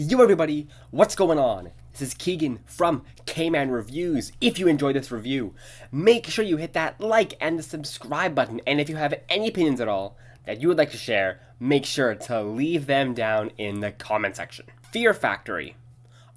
Yo everybody, what's going on? This is Keegan from Kman Reviews. If you enjoyed this review, make sure you hit that like and the subscribe button. And if you have any opinions at all that you would like to share, make sure to leave them down in the comment section. Fear Factory,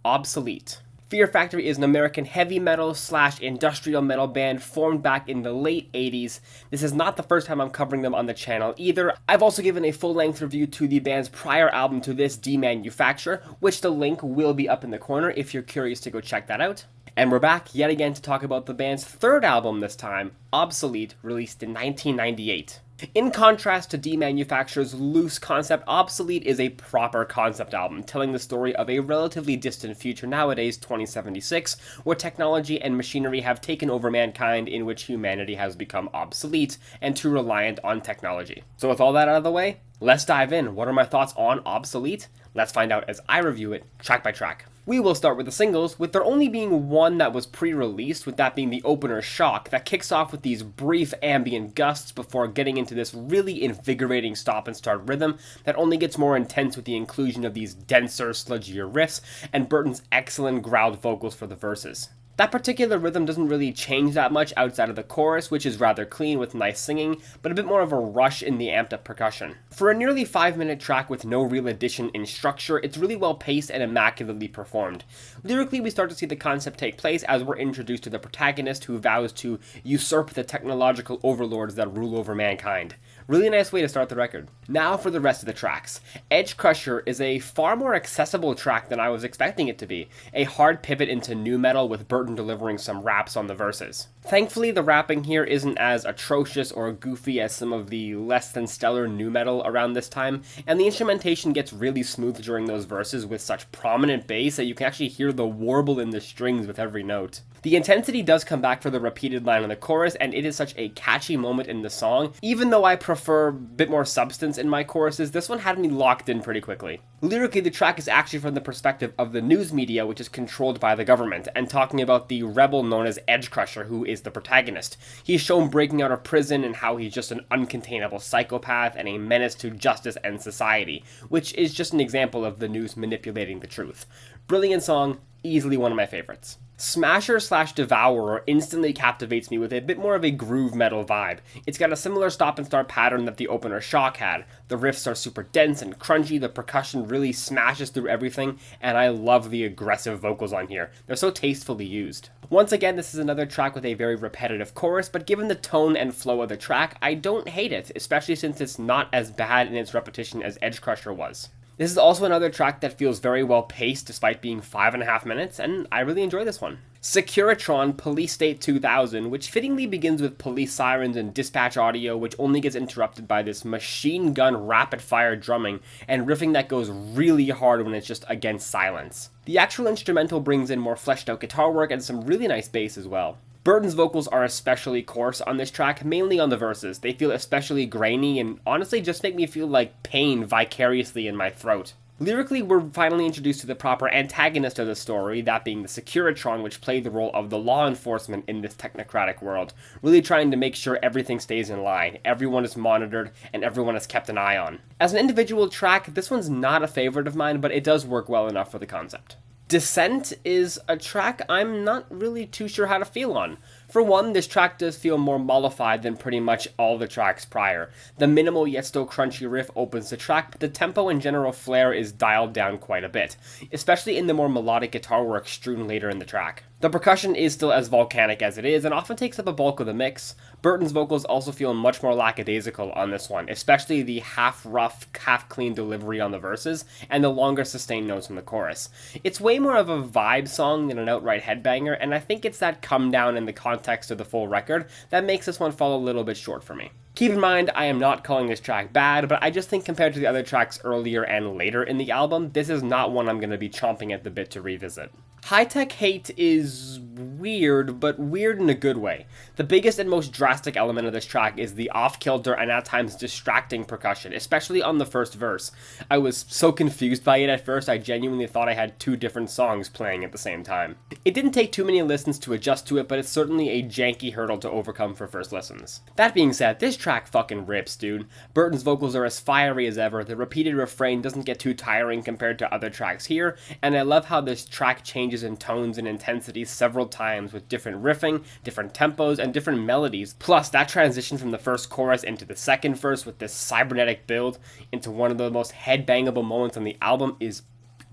Obsolete. Fear Factory is an American heavy metal / industrial metal band formed back in the late 80s. This is not the first time I'm covering them on the channel either. I've also given a full-length review to the band's prior album to this, Demanufacture, which the link will be up in the corner if you're curious to go check that out. And we're back yet again to talk about the band's third album this time, Obsolete, released in 1998. In contrast to Demanufacture's loose concept, Obsolete is a proper concept album, telling the story of a relatively distant future nowadays, 2076, where technology and machinery have taken over mankind, in which humanity has become obsolete and too reliant on technology. So with all that out of the way, let's dive in. What are my thoughts on Obsolete? Let's find out as I review it, track by track. We will start with the singles, with there only being one that was pre-released, with that being the opener Shock, that kicks off with these brief ambient gusts before getting into this really invigorating stop and start rhythm that only gets more intense with the inclusion of these denser, sludgier riffs and Burton's excellent growled vocals for the verses. That particular rhythm doesn't really change that much outside of the chorus, which is rather clean with nice singing, but a bit more of a rush in the amped up percussion. For a nearly 5-minute track with no real addition in structure, it's really well paced and immaculately performed. Lyrically, we start to see the concept take place as we're introduced to the protagonist who vows to usurp the technological overlords that rule over mankind. Really nice way to start the record. Now for the rest of the tracks. Edgecrusher is a far more accessible track than I was expecting it to be. A hard pivot into nu metal with Burton delivering some raps on the verses. Thankfully, the rapping here isn't as atrocious or goofy as some of the less than stellar nu metal around this time, and the instrumentation gets really smooth during those verses with such prominent bass that you can actually hear the warble in the strings with every note. The intensity does come back for the repeated line in the chorus, and it is such a catchy moment in the song. Even though I prefer a bit more substance in my choruses, this one had me locked in pretty quickly. Lyrically, the track is actually from the perspective of the news media, which is controlled by the government, and talking about the rebel known as Edgecrusher, who is the protagonist. He's shown breaking out of prison and how he's just an uncontainable psychopath and a menace to justice and society, which is just an example of the news manipulating the truth. Brilliant song, easily one of my favorites. Smasher / Devourer instantly captivates me with a bit more of a groove metal vibe. It's got a similar stop and start pattern that the opener Shock had. The riffs are super dense and crunchy, the percussion really smashes through everything, and I love the aggressive vocals on here. They're so tastefully used. Once again, this is another track with a very repetitive chorus, but given the tone and flow of the track, I don't hate it, especially since it's not as bad in its repetition as Edgecrusher was. This is also another track that feels very well paced despite being 5.5 minutes, and I really enjoy this one. Securitron Police State 2000, which fittingly begins with police sirens and dispatch audio, which only gets interrupted by this machine gun rapid fire drumming and riffing that goes really hard when it's just against silence. The actual instrumental brings in more fleshed out guitar work and some really nice bass as well. Burton's vocals are especially coarse on this track, mainly on the verses. They feel especially grainy and honestly just make me feel like pain vicariously in my throat. Lyrically, we're finally introduced to the proper antagonist of the story, that being the Securitron, which played the role of the law enforcement in this technocratic world, really trying to make sure everything stays in line, everyone is monitored, and everyone is kept an eye on. As an individual track, this one's not a favorite of mine, but it does work well enough for the concept. Descent is a track I'm not really too sure how to feel on. For one, this track does feel more mollified than pretty much all the tracks prior. The minimal yet still crunchy riff opens the track, but the tempo and general flair is dialed down quite a bit, especially in the more melodic guitar work strewn later in the track. The percussion is still as volcanic as it is and often takes up a bulk of the mix. Burton's vocals also feel much more lackadaisical on this one, especially the half-rough, half-clean delivery on the verses and the longer sustained notes in the chorus. It's way more of a vibe song than an outright headbanger, and I think it's that come down in the context of the full record that makes this one fall a little bit short for me. Keep in mind, I am not calling this track bad, but I just think compared to the other tracks earlier and later in the album, this is not one I'm going to be chomping at the bit to revisit. High-tech hate is weird, but weird in a good way. The biggest and most drastic element of this track is the off-kilter and at times distracting percussion, especially on the first verse. I was so confused by it at first, I genuinely thought I had two different songs playing at the same time. It didn't take too many listens to adjust to it, but it's certainly a janky hurdle to overcome for first listens. That being said, this track fucking rips, dude. Burton's vocals are as fiery as ever, the repeated refrain doesn't get too tiring compared to other tracks here, and I love how this track changes in tones and intensity several times with different riffing, different tempos, and different melodies. Plus, that transition from the first chorus into the second verse with this cybernetic build into one of the most headbangable moments on the album is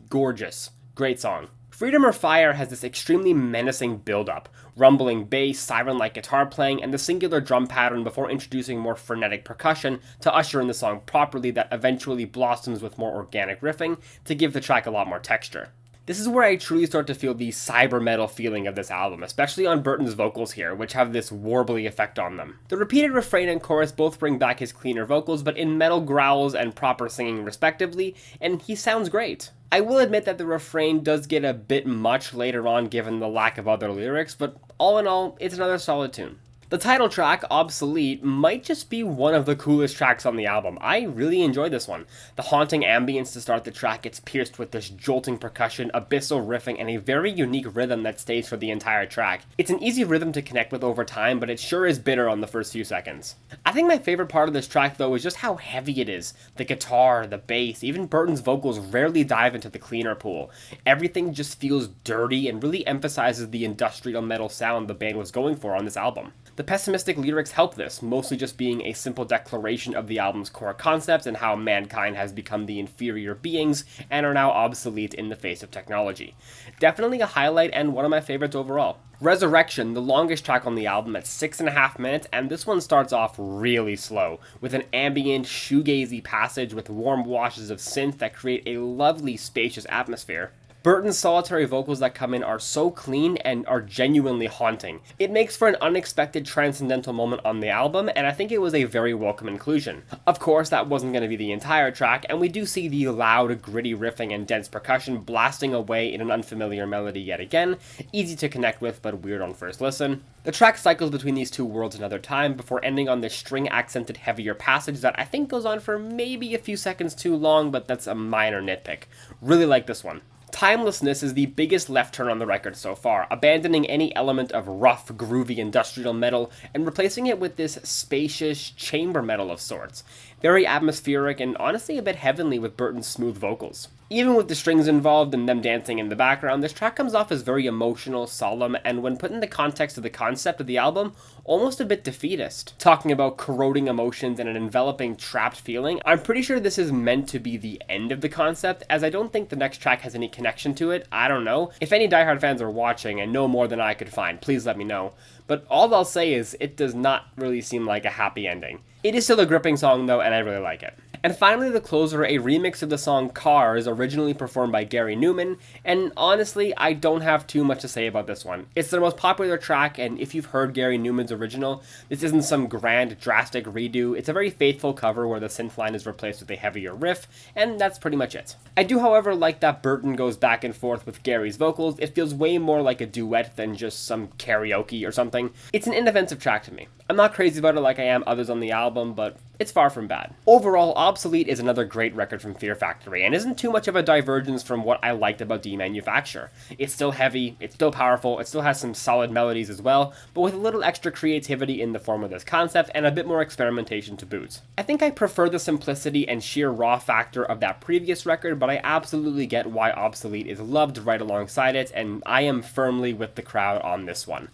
gorgeous. Great song. Freedom or Fire has this extremely menacing build-up, rumbling bass, siren-like guitar playing, and the singular drum pattern before introducing more frenetic percussion to usher in the song properly that eventually blossoms with more organic riffing to give the track a lot more texture. This is where I truly start to feel the cyber metal feeling of this album, especially on Burton's vocals here, which have this warbly effect on them. The repeated refrain and chorus both bring back his cleaner vocals, but in metal growls and proper singing respectively, and he sounds great. I will admit that the refrain does get a bit much later on given the lack of other lyrics, but all in all, it's another solid tune. The title track, Obsolete, might just be one of the coolest tracks on the album. I really enjoy this one. The haunting ambience to start the track gets pierced with this jolting percussion, abyssal riffing, and a very unique rhythm that stays for the entire track. It's an easy rhythm to connect with over time, but it sure is bitter on the first few seconds. I think my favorite part of this track though is just how heavy it is. The guitar, the bass, even Burton's vocals rarely dive into the cleaner pool. Everything just feels dirty and really emphasizes the industrial metal sound the band was going for on this album. The pessimistic lyrics help this, mostly just being a simple declaration of the album's core concepts and how mankind has become the inferior beings and are now obsolete in the face of technology. Definitely a highlight and one of my favorites overall. Resurrection, the longest track on the album at 6.5 minutes, and this one starts off really slow, with an ambient, shoegazy passage with warm washes of synth that create a lovely, spacious atmosphere. Burton's solitary vocals that come in are so clean and are genuinely haunting. It makes for an unexpected transcendental moment on the album, and I think it was a very welcome inclusion. Of course, that wasn't going to be the entire track, and we do see the loud, gritty riffing and dense percussion blasting away in an unfamiliar melody yet again, easy to connect with but weird on first listen. The track cycles between these two worlds another time before ending on this string-accented heavier passage that I think goes on for maybe a few seconds too long, but that's a minor nitpick. Really like this one. Timelessness is the biggest left turn on the record so far, abandoning any element of rough, groovy industrial metal and replacing it with this spacious chamber metal of sorts. Very atmospheric and honestly a bit heavenly with Burton's smooth vocals. Even with the strings involved and them dancing in the background, this track comes off as very emotional, solemn, and when put in the context of the concept of the album, almost a bit defeatist. Talking about corroding emotions and an enveloping, trapped feeling, I'm pretty sure this is meant to be the end of the concept, as I don't think the next track has any connection to it. I don't know. If any diehard fans are watching and know more than I could find, please let me know. But all I'll say is, it does not really seem like a happy ending. It is still a gripping song though, and I really like it. And finally, the closer, a remix of the song Cars, originally performed by Gary Newman, and honestly, I don't have too much to say about this one. It's their most popular track, and if you've heard Gary Newman's original, this isn't some grand, drastic redo. It's a very faithful cover where the synth line is replaced with a heavier riff, and that's pretty much it. I do, however, like that Burton goes back and forth with Gary's vocals. It feels way more like a duet than just some karaoke or something. It's an inoffensive track to me. I'm not crazy about it like I am others on the album, but it's far from bad. Overall, Obsolete is another great record from Fear Factory, and isn't too much of a divergence from what I liked about Demanufacture. It's still heavy, it's still powerful, it still has some solid melodies as well, but with a little extra creativity in the form of this concept and a bit more experimentation to boot. I think I prefer the simplicity and sheer raw factor of that previous record, but I absolutely get why Obsolete is loved right alongside it, and I am firmly with the crowd on this one.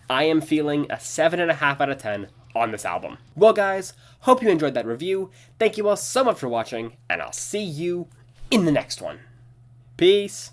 I am feeling a 7.5 out of 10 on this album. Well guys, hope you enjoyed that review. Thank you all so much for watching, and I'll see you in the next one. Peace.